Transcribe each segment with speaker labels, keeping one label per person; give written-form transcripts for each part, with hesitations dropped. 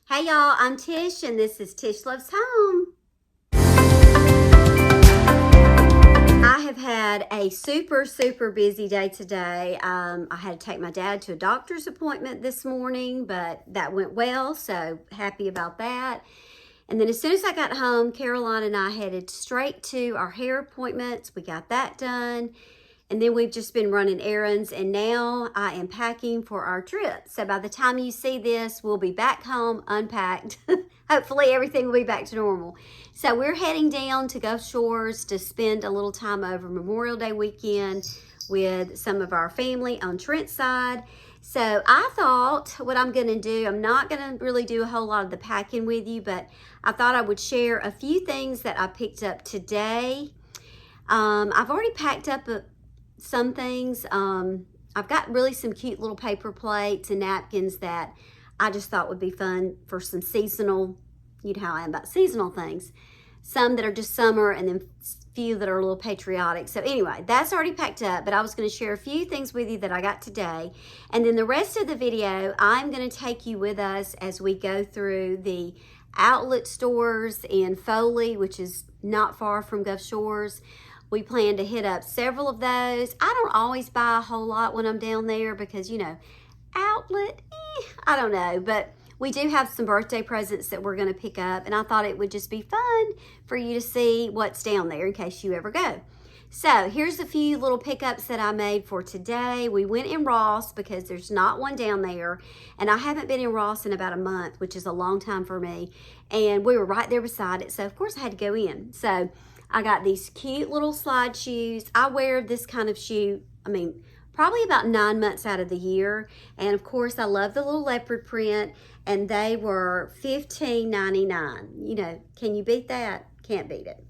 Speaker 1: Hey y'all, I'm Tish and this is Tish Loves Home. I have had a super busy day today. I had to take my dad to a doctor's appointment this morning, but that went well, so happy about that. And then as soon as I got home, Caroline and I headed straight to our hair appointments. We got that done. And then we've just been running errands, and now I am packing for our trip. So by the time you see this, we'll be back home unpacked. Hopefully everything will be back to normal. So we're heading down to Gulf Shores to spend a little time over Memorial Day weekend with some of our family on Trent's side. So I thought what I'm going to do, I'm not going to really do a whole lot of the packing with you, but I thought I would share a few things that I picked up today. I've already packed up some things. I've got really some cute little paper plates and napkins that I just thought would be fun for some seasonal, you know how I am about seasonal things. Some that are just summer and then few that are a little patriotic. So anyway, that's already packed up, but I was going to share a few things with you that I got today. And then the rest of the video, I'm going to take you with us as we go through the outlet stores in Foley, which is not far from Gulf Shores. We plan to hit up several of those. I don't always buy a whole lot when I'm down there because, you know, outlet, I don't know. But we do have some birthday presents that we're going to pick up. And I thought it would just be fun for you to see what's down there in case you ever go. So here's a few little pickups that I made for today. We went in Ross because there's not one down there. And I haven't been in Ross in about a month, which is a long time for me. And we were right there beside it. So, of course, I had to go in. So I got these cute little slide shoes. I wear this kind of shoe, probably about 9 months out of the year. And of course, I love the little leopard print, and they were $15.99. You know, can you beat that? Can't beat it.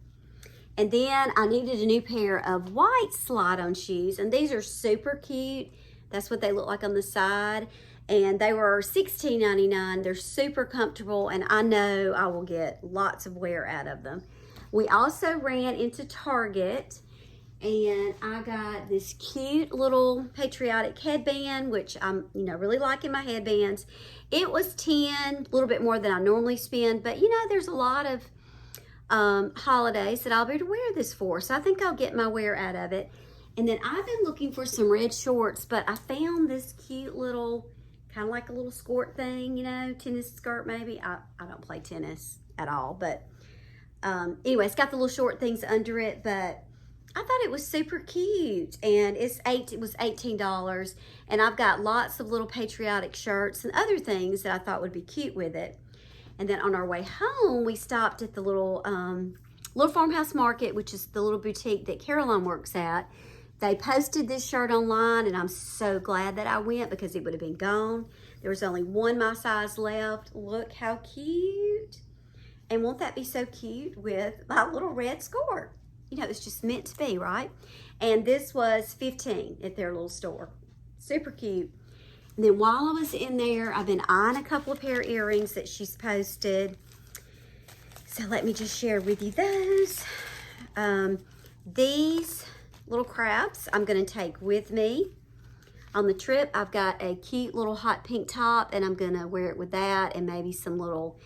Speaker 1: And then I needed a new pair of white slide-on shoes, and these are super cute. That's what they look like on the side. And they were $16.99. They're super comfortable, and I know I will get lots of wear out of them. We also ran into Target, and I got this cute little patriotic headband, which I'm, really liking my headbands. It was $10, a little bit more than I normally spend, but there's a lot of holidays that I'll be able to wear this for, so I think I'll get my wear out of it. And then I've been looking for some red shorts, but I found this cute little, kind of like a little skirt thing, tennis skirt maybe. I don't play tennis at all, but anyway, it's got the little short things under it, but I thought it was super cute, and it was $18, and I've got lots of little patriotic shirts and other things that I thought would be cute with it. And then on our way home, we stopped at the little Farmhouse Market, which is the little boutique that Caroline works at. They posted this shirt online, and I'm so glad that I went because it would have been gone. There was only one my size left. Look how cute. And won't that be so cute with my little red skirt? It's just meant to be, right? And this was $15 at their little store. Super cute. And then while I was in there, I've been eyeing a couple of pair of earrings that she's posted. So let me just share with you those. These little crabs I'm going to take with me on the trip. I've got a cute little hot pink top, and I'm going to wear it with that and maybe some little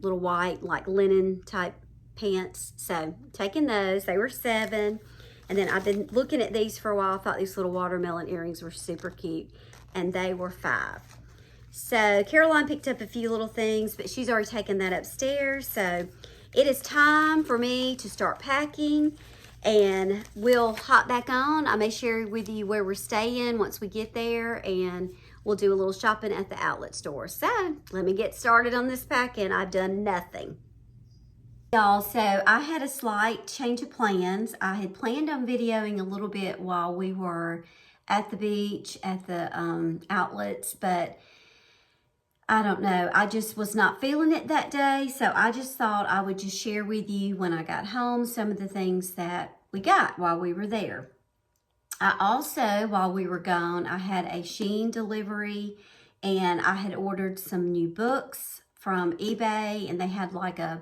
Speaker 1: white, like linen type pants. So taking those, they were $7. And then I've been looking at these for a while. I thought these little watermelon earrings were super cute, and they were $5. So Caroline picked up a few little things, but she's already taken that upstairs. So it is time for me to start packing, and we'll hop back on. I may share with you where we're staying once we get there, and we'll do a little shopping at the outlet store. So let me get started on this packing. I've done nothing. Y'all, so I had a slight change of plans. I had planned on videoing a little bit while we were at the beach, at the outlets, but I don't know. I just was not feeling it that day, so I just thought I would just share with you when I got home some of the things that we got while we were there. I also, while we were gone, I had a Shein delivery, and I had ordered some new books from eBay, and they had like I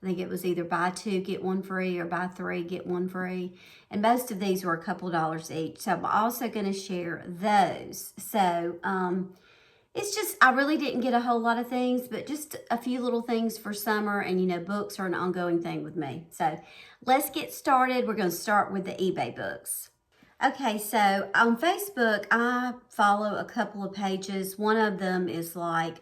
Speaker 1: think it was either buy 2, get 1 free, or buy 3, get 1 free. And most of these were a couple dollars each. So I'm also going to share those. So it's just, I really didn't get a whole lot of things, but just a few little things for summer. And, you know, books are an ongoing thing with me. So let's get started. We're going to start with the eBay books. Okay, so on Facebook, I follow a couple of pages. One of them is like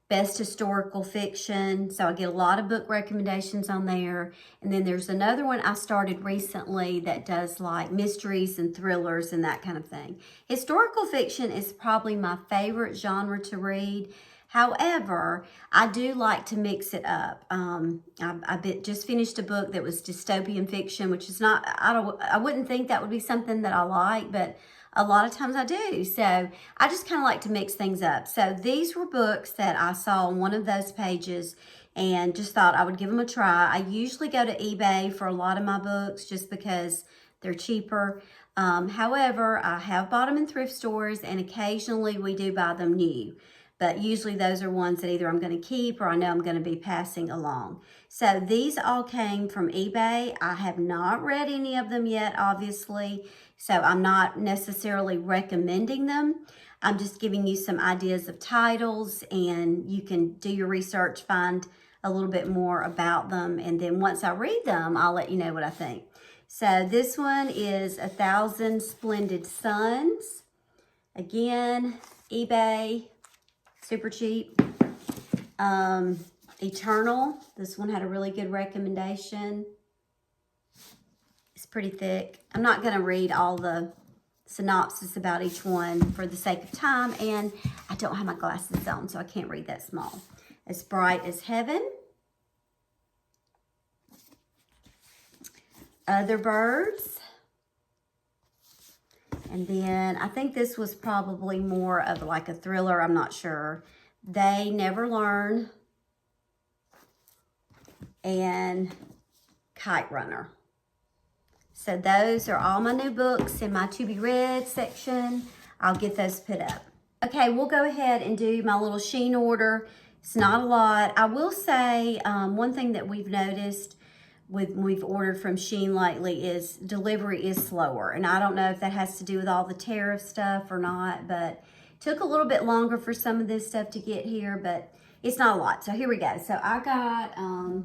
Speaker 1: best historical fiction. So I get a lot of book recommendations on there. And then there's another one I started recently that does like mysteries and thrillers and that kind of thing. Historical fiction is probably my favorite genre to read. However, I do like to mix it up. Just finished a book that was dystopian fiction, which is not, I wouldn't think that would be something that I like, but a lot of times I do. So I just kind of like to mix things up. So these were books that I saw on one of those pages and just thought I would give them a try. I usually go to eBay for a lot of my books just because they're cheaper. However, I have bought them in thrift stores and occasionally we do buy them new. But usually those are ones that either I'm going to keep or I know I'm going to be passing along. So these all came from eBay. I have not read any of them yet, obviously. So I'm not necessarily recommending them. I'm just giving you some ideas of titles and you can do your research, find a little bit more about them. And then once I read them, I'll let you know what I think. So this one is 1,000 Splendid Suns. Again, eBay. Super cheap. Eternal. This one had a really good recommendation. It's pretty thick. I'm not going to read all the synopsis about each one for the sake of time, and I don't have my glasses on, so I can't read that small. As Bright as Heaven. Other Birds. And then I think this was probably more of like a thriller. I'm not sure. They Never Learn. And Kite Runner. So those are all my new books in my to be read section. I'll get those put up. Okay, we'll go ahead and do my little Shein order. It's not a lot. I will say one thing that we've noticed we've ordered from Shein lately is delivery is slower. And I don't know if that has to do with all the tariff stuff or not, but it took a little bit longer for some of this stuff to get here, but it's not a lot. So here we go. So I got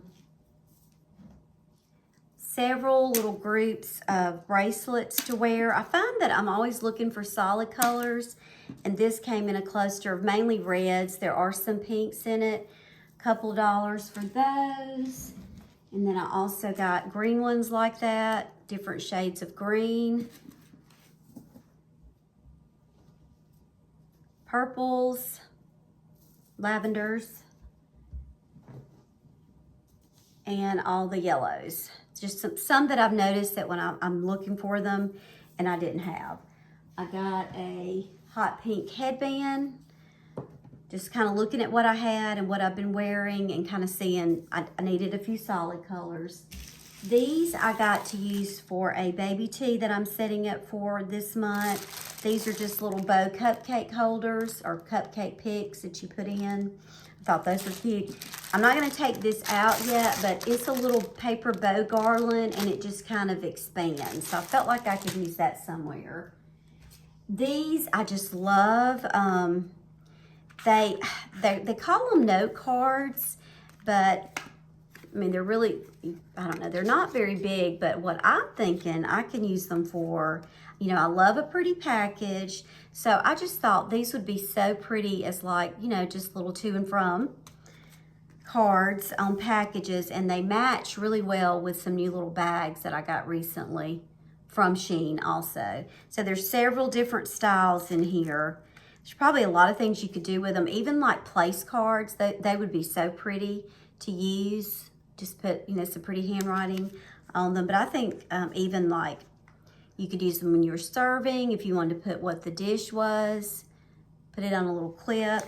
Speaker 1: several little groups of bracelets to wear. I find that I'm always looking for solid colors, and this came in a cluster of mainly reds. There are some pinks in it. A couple dollars for those. And then I also got green ones like that, different shades of green. Purples, lavenders, and all the yellows. Just some that I've noticed that when I'm looking for them and I didn't have. I got a hot pink headband. Just kind of looking at what I had and what I've been wearing and kind of seeing I needed a few solid colors. These I got to use for a baby tea that I'm setting up for this month. These are just little bow cupcake holders or cupcake picks that you put in. I thought those were cute. I'm not going to take this out yet, but it's a little paper bow garland and it just kind of expands. So I felt like I could use that somewhere. These I just love. They call them note cards, but I mean, they're really, I don't know, they're not very big, but what I'm thinking I can use them for, you know, I love a pretty package. So I just thought these would be so pretty as like, you know, just little to and from cards on packages, and they match really well with some new little bags that I got recently from Shein also. So there's several different styles in here. There's probably a lot of things you could do with them. Even like place cards, they would be so pretty to use. Just put, you know, some pretty handwriting on them. But I think even like you could use them when you're serving, if you wanted to put what the dish was, put it on a little clip.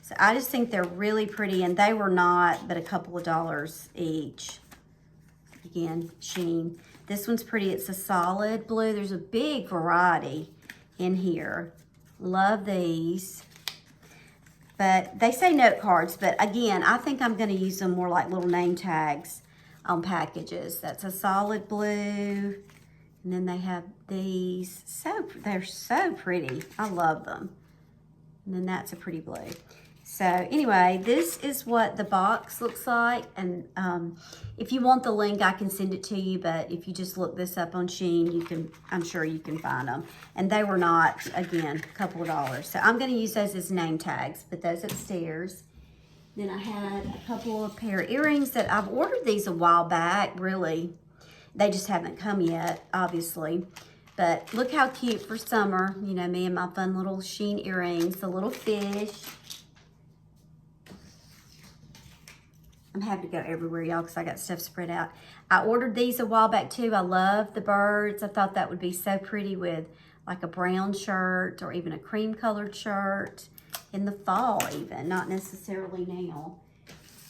Speaker 1: So I just think they're really pretty, and they were not but a couple of dollars each. Again, Shein. This one's pretty. It's a solid blue. There's a big variety in here. Love these. But they say note cards, but again, I think I'm going to use them more like little name tags on packages. That's a solid blue. And then they have these. They're so pretty. I love them. And then that's a pretty blue. So anyway, this is what the box looks like. And if you want the link, I can send it to you. But if you just look this up on Shein, you can, I'm sure you can find them. And they were not, again, a couple of dollars. So I'm going to use those as name tags. Put those upstairs. Then I had a couple of pair of earrings that I've ordered these a while back, really. They just haven't come yet, obviously. But look how cute for summer. You know, me and my fun little Shein earrings, the little fish. I'm happy to go everywhere, y'all, because I got stuff spread out. I ordered these a while back, too. I love the birds. I thought that would be so pretty with, like, a brown shirt or even a cream-colored shirt in the fall, even. Not necessarily now.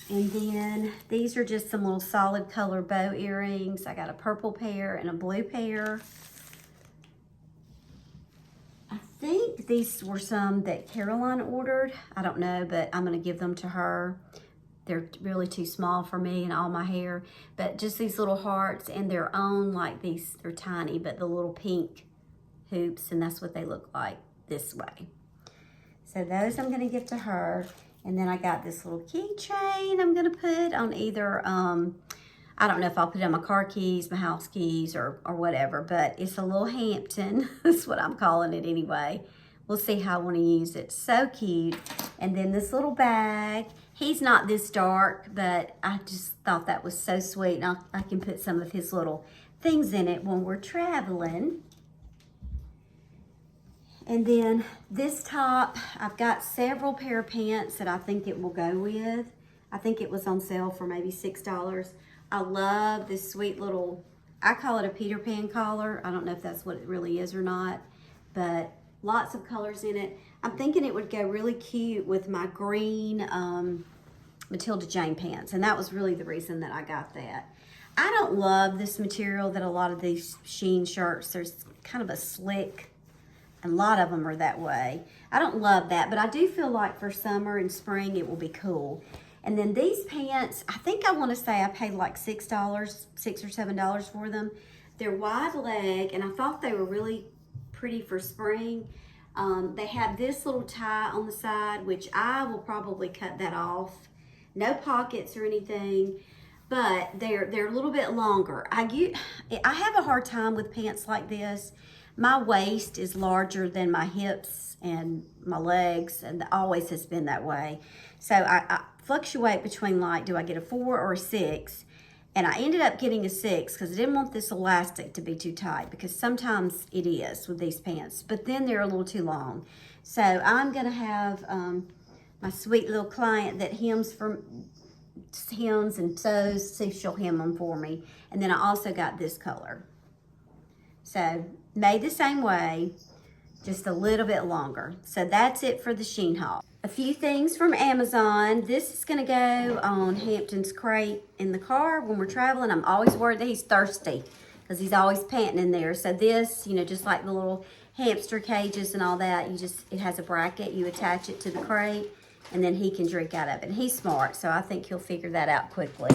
Speaker 1: And then these are just some little solid color bow earrings. I got a purple pair and a blue pair. I think these were some that Caroline ordered. I don't know, but I'm going to give them to her. They're really too small for me and all my hair. But just these little hearts and their own, like these, they're tiny, but the little pink hoops, and that's what they look like this way. So those I'm gonna give to her. And then I got this little keychain I'm gonna put on either, I don't know if I'll put it on my car keys, my house keys, or whatever, but it's a little Hampton. That's what I'm calling it anyway. We'll see how I wanna use it. So cute. And then this little bag. He's not this dark, but I just thought that was so sweet. And I can put some of his little things in it when we're traveling. And then this top, I've got several pair of pants that I think it will go with. I think it was on sale for maybe $6. I love this sweet little, I call it a Peter Pan collar. I don't know if that's what it really is or not, but lots of colors in it. I'm thinking it would go really cute with my green Matilda Jane pants, and that was really the reason that I got that. I don't love this material that a lot of these Shein shirts, there's kind of a slick, and a lot of them are that way. I don't love that, but I do feel like for summer and spring it will be cool. And then these pants, I think I want to say I paid like $6 or $7 for them. They're wide leg, and I thought they were really pretty for spring. They have this little tie on the side, which I will probably cut that off. No pockets or anything, but they're a little bit longer. I have a hard time with pants like this. My waist is larger than my hips and my legs, and it always has been that way. So I fluctuate between, like, do I get a 4 or a 6? And I ended up getting a 6 because I didn't want this elastic to be too tight, because sometimes it is with these pants, but then they're a little too long. So I'm gonna have my sweet little client that hems and sews, see if she'll hem them for me. And then I also got this color. So made the same way, just a little bit longer. So that's it for the Shein haul. A few things from Amazon. This is gonna go on Hampton's crate in the car when we're traveling. I'm always worried that he's thirsty because he's always panting in there. So this, you know, just like the little hamster cages and all that, it has a bracket, you attach it to the crate, and then he can drink out of it. And he's smart, so I think he'll figure that out quickly.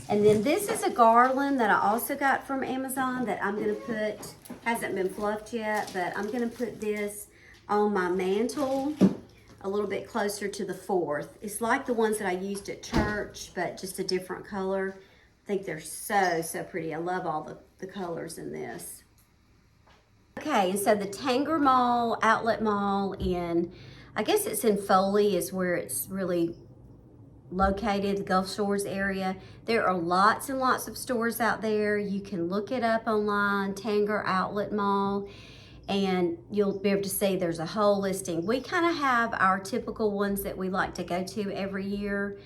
Speaker 1: And then this is a garland that I also got from Amazon that I'm gonna put, hasn't been fluffed yet, but I'm gonna put this on my mantle a little bit closer to the 4th. It's like the ones that I used at church, but just a different color. I think they're so, so pretty. I love all the colors in this. Okay, and so the Tanger Mall, outlet mall in, I guess it's in Foley is where it's really located, the Gulf Shores area. There are lots and lots of stores out there. You can look it up online, Tanger Outlet Mall, and you'll be able to see there's a whole listing. We kind of have our typical ones that we like to go to every year.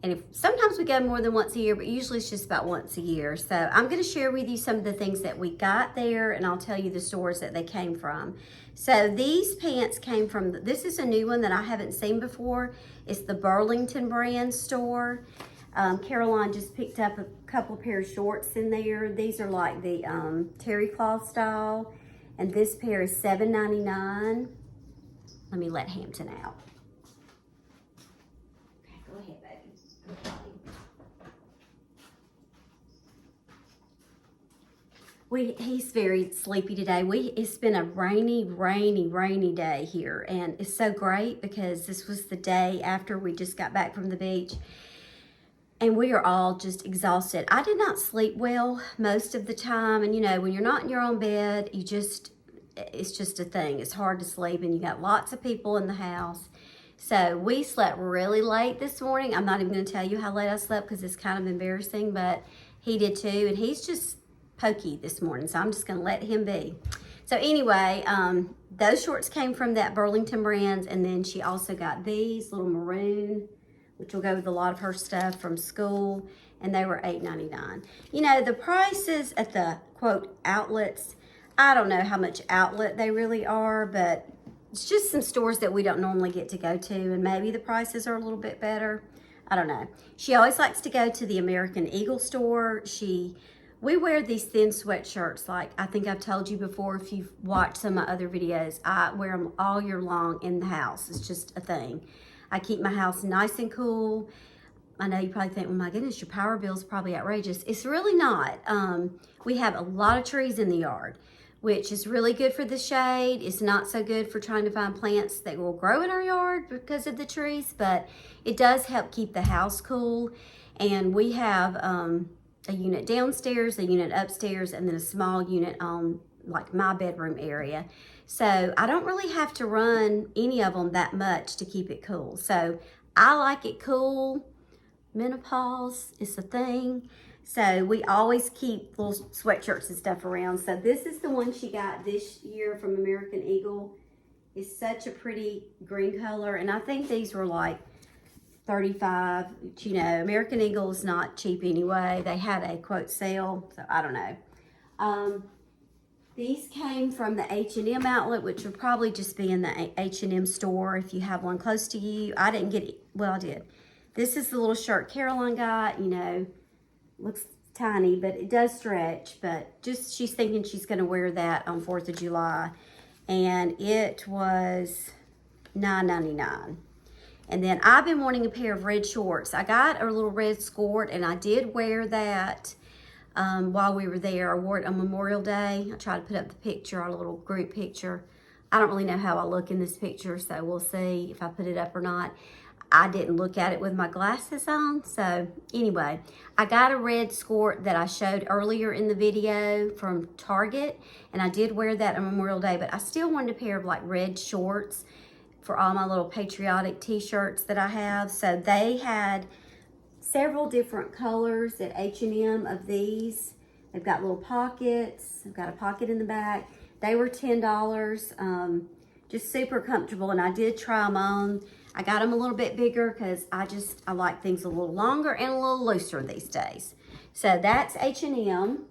Speaker 1: And sometimes we go more than once a year, but usually it's just about once a year. So I'm gonna share with you some of the things that we got there, and I'll tell you the stores that they came from. So these pants came from, this is a new one that I haven't seen before. It's the Burlington brand store. Caroline just picked up a couple pair of shorts in there. These are like the terry cloth style. And this pair is $7.99. Let me let Hampton out. Okay, go ahead, baby. He's very sleepy today. It's been a rainy day here, and it's so great because this was the day after we just got back from the beach, and we are all just exhausted. I did not sleep well most of the time, and you know, when you're not in your own bed, it's just a thing. It's hard to sleep, and you got lots of people in the house. So we slept really late this morning. I'm not even going to tell you how late I slept because it's kind of embarrassing, but he did too, and he's just pokey this morning, so I'm just going to let him be. So anyway, those shorts came from that Burlington Brands, and then she also got these little maroon, which will go with a lot of her stuff from school, and they were $8.99. You know, the prices at the, quote, outlets, I don't know how much outlet they really are, but it's just some stores that we don't normally get to go to, and maybe the prices are a little bit better. I don't know. She always likes to go to the American Eagle store. We wear these thin sweatshirts, like I think I've told you before if you've watched some of my other videos. I wear them all year long in the house. It's just a thing. I keep my house nice and cool. I know you probably think, well, my goodness, your power bill is probably outrageous. It's really not. We have a lot of trees in the yard, which is really good for the shade. It's not so good for trying to find plants that will grow in our yard because of the trees, but it does help keep the house cool. And we have a unit downstairs, a unit upstairs, and then a small unit on like my bedroom area. So I don't really have to run any of them that much to keep it cool. So I like it cool. Menopause is a thing. So we always keep little sweatshirts and stuff around. So this is the one she got this year from American Eagle. It's such a pretty green color. And I think these were like $35. You know, American Eagle is not cheap anyway. They had a quote sale, so I don't know. These came from the H&M outlet, which would probably just be in the H&M store if you have one close to you. I didn't get it. Well, I did. This is the little shirt Caroline got. You know, looks tiny, but it does stretch. But just she's thinking she's going to wear that on 4th of July. And it was $9.99. And then I've been wanting a pair of red shorts. I got a little red skirt, and I did wear that while we were there. I wore it on Memorial Day. I tried to put up the picture, our little group picture. I don't really know how I look in this picture, so we'll see if I put it up or not. I didn't look at it with my glasses on. So anyway, I got a red skirt that I showed earlier in the video from Target, and I did wear that on Memorial Day, but I still wanted a pair of like red shorts for all my little patriotic t-shirts that I have. So they had several different colors at H&M of these. They've got little pockets. They've got a pocket in the back. They were $10. Just super comfortable, and I did try them on. I got them a little bit bigger because I like things a little longer and a little looser these days. So that's H&M.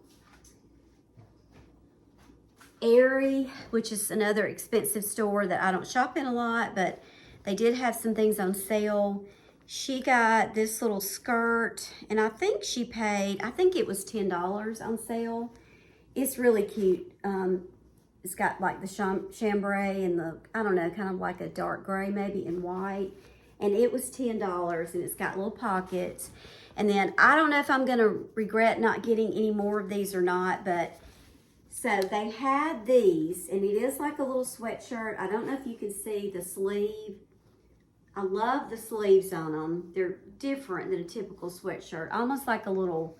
Speaker 1: Aerie, which is another expensive store that I don't shop in a lot, but they did have some things on sale. She got this little skirt, and I think she paid, I think it was $10 on sale. It's really cute. It's got like the chambray and the, I don't know, kind of like a dark gray maybe and white. And it was $10, and it's got little pockets. And then I don't know if I'm gonna regret not getting any more of these or not, but so they had these, and it is like a little sweatshirt. I don't know if you can see the sleeve. I love the sleeves on them. They're different than a typical sweatshirt, almost like a little,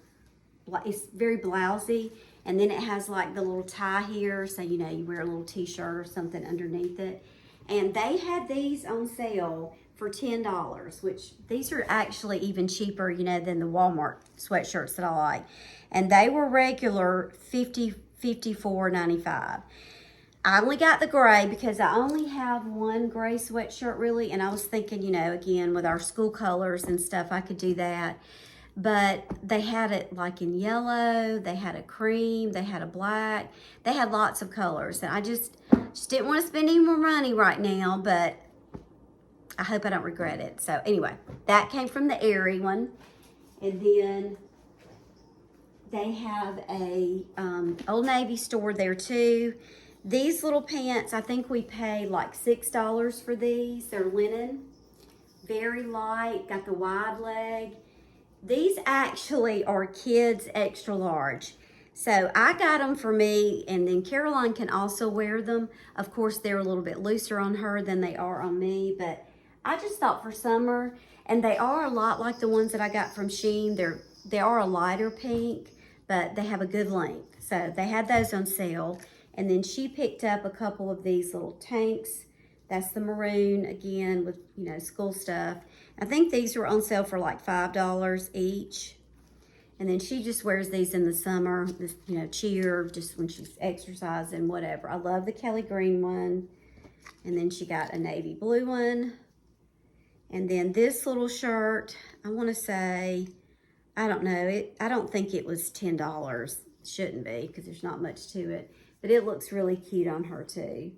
Speaker 1: it's very blousy. And then it has like the little tie here, so you know, you wear a little t-shirt or something underneath it. And they had these on sale for $10, which these are actually even cheaper, you know, than the Walmart sweatshirts that I like. And they were regular $54.95. I only got the gray because I only have one gray sweatshirt really, and I was thinking, you know, again, with our school colors and stuff, I could do that. But they had it like in yellow, they had a cream, they had a black, they had lots of colors. And I just didn't want to spend any more money right now, but I hope I don't regret it. So anyway, that came from the Aerie one. And then they have a Old Navy store there too. These little pants, I think we paid like $6 for these. They're linen, very light, got the wide leg. These actually are kids extra large. So I got them for me, and then Caroline can also wear them. Of course, they're a little bit looser on her than they are on me, but I just thought for summer, and they are a lot like the ones that I got from Shein. They are a lighter pink, but they have a good length. So they had those on sale. And then she picked up a couple of these little tanks. That's the maroon, again, with, you know, school stuff. I think these were on sale for like $5 each. And then she just wears these in the summer, this, you know, cheer, just when she's exercising, whatever. I love the Kelly green one. And then she got a navy blue one. And then this little shirt, I want to say, I don't know, I don't think it was $10. Shouldn't be, because there's not much to it. But it looks really cute on her too.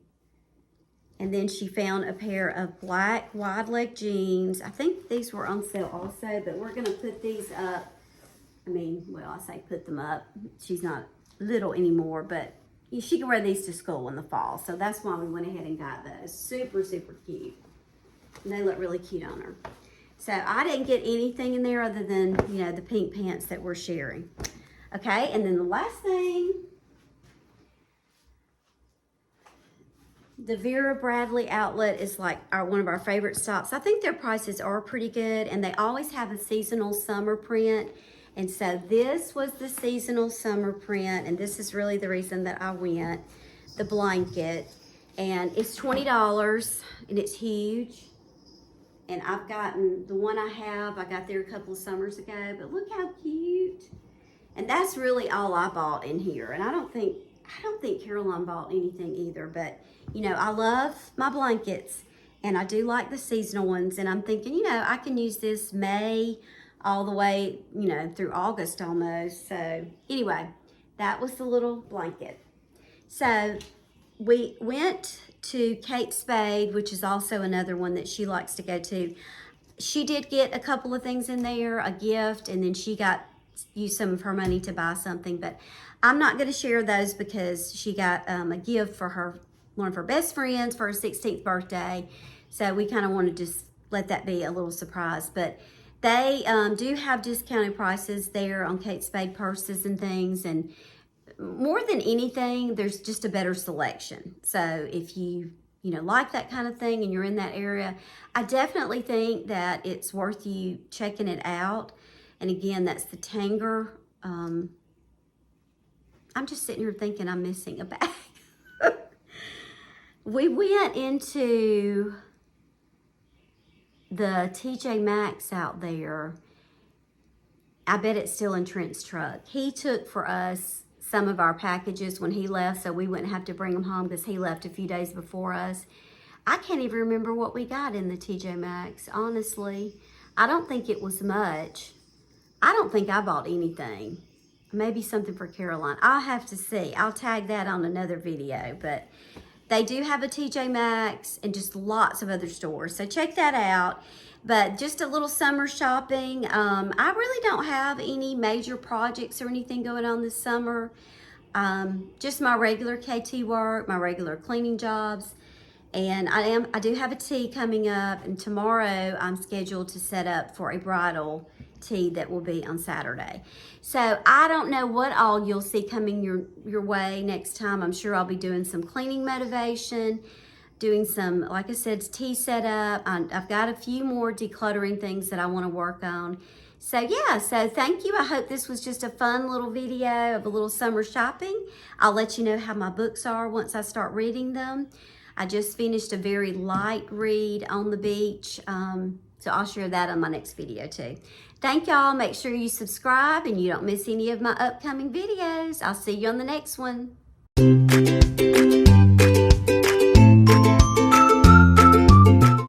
Speaker 1: And then she found a pair of black wide leg jeans. I think these were on sale also, but we're gonna put these up. I mean, well, I say put them up. She's not little anymore, but she can wear these to school in the fall. So that's why we went ahead and got those. Super, super cute. And they look really cute on her. So I didn't get anything in there other than, you know, the pink pants that we're sharing. Okay, and then the last thing, the Vera Bradley outlet is like one of our favorite stops. I think their prices are pretty good, and they always have a seasonal summer print. And so this was the seasonal summer print, and this is really the reason that I went, the blanket. And it's $20, and it's huge. And I've gotten, the one I got there a couple of summers ago, but look how cute. And that's really all I bought in here. And I don't think Caroline bought anything either, but you know, I love my blankets, and I do like the seasonal ones. And I'm thinking, you know, I can use this May all the way, you know, through August almost. So anyway, that was the little blanket. So we went to Kate Spade, which is also another one that she likes to go to. She did get a couple of things in there, a gift, and then she used some of her money to buy something, but I'm not going to share those because she got a gift for one of her best friends for her 16th birthday. So we kind of want to just let that be a little surprise. But they do have discounted prices there on Kate Spade purses and things. And more than anything, there's just a better selection. So if you like that kind of thing and you're in that area, I definitely think that it's worth you checking it out. And again, that's the Tanger. I'm just sitting here thinking I'm missing a bag. We went into the TJ Maxx out there. I bet it's still in Trent's truck. He took for us some of our packages when he left, so we wouldn't have to bring them home because he left a few days before us. I can't even remember what we got in the TJ Maxx, honestly. I don't think it was much. I don't think I bought anything. Maybe something for Caroline. I'll have to see. I'll tag that on another video. But they do have a TJ Maxx and just lots of other stores. So check that out. But just a little summer shopping. I really don't have any major projects or anything going on this summer. Just my regular KT work, my regular cleaning jobs. And I do have a tea coming up, and tomorrow I'm scheduled to set up for a bridal tea that will be on Saturday. So I don't know what all you'll see coming your way next time. I'm sure I'll be doing some cleaning motivation, doing some, like I said, tea setup. I've got a few more decluttering things that I want to work on. So yeah, so thank you. I hope this was just a fun little video of a little summer shopping. I'll let you know how my books are once I start reading them. I just finished a very light read on the beach, so I'll share that on my next video too. Thank y'all. Make sure you subscribe and you don't miss any of my upcoming videos. I'll see you on the next one.